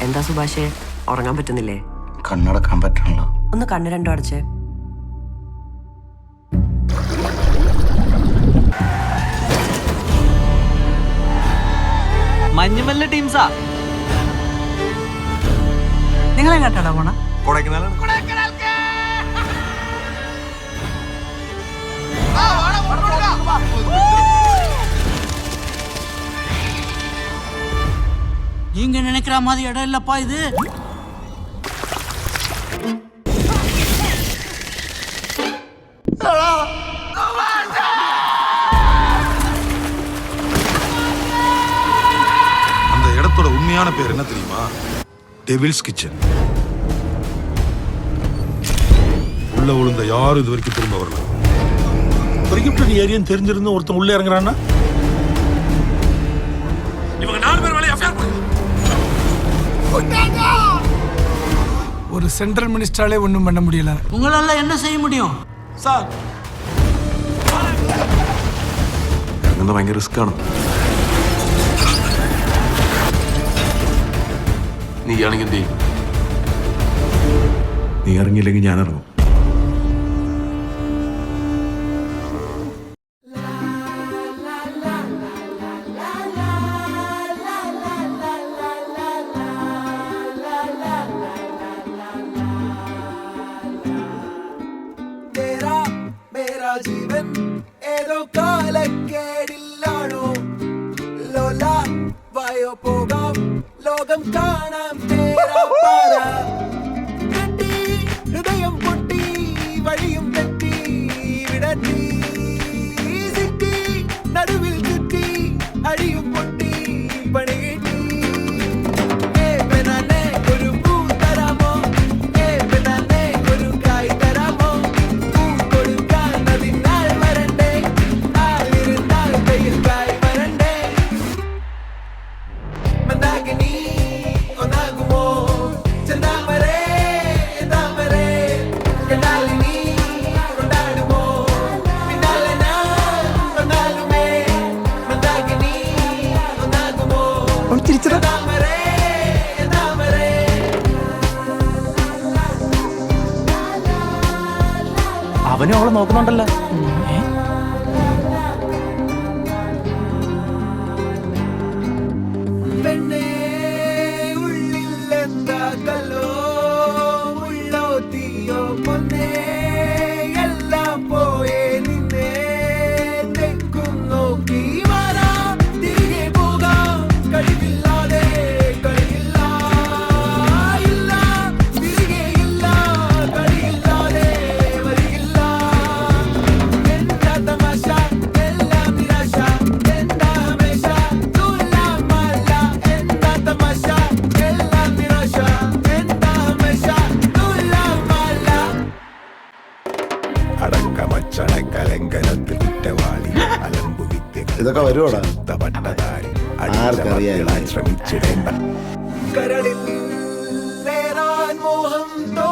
എന്താ സുഭാഷേ, ഉറങ്ങാൻ പറ്റുന്നില്ലേ? കണ്ണടക്കാൻ പറ്റണല്ലോ. ഒന്ന് കണ്ണ് രണ്ടും അടച്ചേ. മഞ്ഞുമല്ല ടീംസാ. നിങ്ങൾ എങ്ങോട്ടാടാ പോണ? நீங்க நினைக்கிற மாதிரி இடம் இல்லப்பா இது. அந்த இடத்தோட உண்மையான பேர் என்ன தெரியுமா? Devil's Kitchen. உள்ள விழுந்த யாரும் இது வரைக்கும் திரும்ப வரல. பிரிகிப்டட் ஏரியான்னு தெரிஞ்சிருந்து ஒருத்தன் உள்ள இறங்குறான்னா இவங்க 4 பேர் மேலே எஃப்ஐஆர் போடுங்க. ஒரு சென்ட்ரல் மினிஸ்டராலே ஒன்றும் பண்ண முடியல. உங்களால என்ன செய்ய முடியும் சார்? ഇറങ്ങുന്നത് ഭയങ്കര റിസ്ക് ആണ്. നീ ആണെങ്കിൽ എന്ത് ചെയ്യും? നീ ഇറങ്ങിയില്ലെങ്കിൽ ഞാൻ ഇറങ്ങും. ജീവൻ ഏതോ കാലക്കേടില്ലാണോ? ലോല വായോ പോകാം, ലോകം കാണാം. ഹൃദയം പൊട്ടി, വഴിയും തെറ്റി, വിടത്തി സിറ്റി നടുവിൽ ചുറ്റി, അഴിയും പൊട്ടി, പണി കിട്ടി. ഒരു പൂ തരാമോ? ഒരു കായ് തരാമോ? അവനും അവളെ നോക്കുന്നുണ്ടല്ലോ. പെണ്ണേ ഉള്ളിൽ എന്താ കല്ലോ, ഉള്ളോ തീയോ പൊന്നേ, എല്ലാം പോയേ നിന്നെ തെക്കും നോക്കി വരാം. തിരികെ പോകാം, കഴിവില്ലാതെ കഴിയില്ല, ഇല്ല തിരികെ ഇല്ല, കഴിയില്ലാതെ വരികില്ല. എന്താ തമാശ, എല്ലാം നിരാശ, എന്താ ഹമേശ തുലാമല്ല. എന്താ തമാശ, എല്ലാം നിരാശ, എന്താ ഹമേശ തുലാമല്ല. അടക്കമച്ചടക്കലങ്കനത്തിൽ കുറ്റവാളി അലമ്പു വിദ്യകൾ ഇതൊക്കെ വരുവാടാ. ആർക്കറിയാം ശ്രമിച്ചിടേണ്ട. കരളിൽ നേരാൻ മോഹം തോ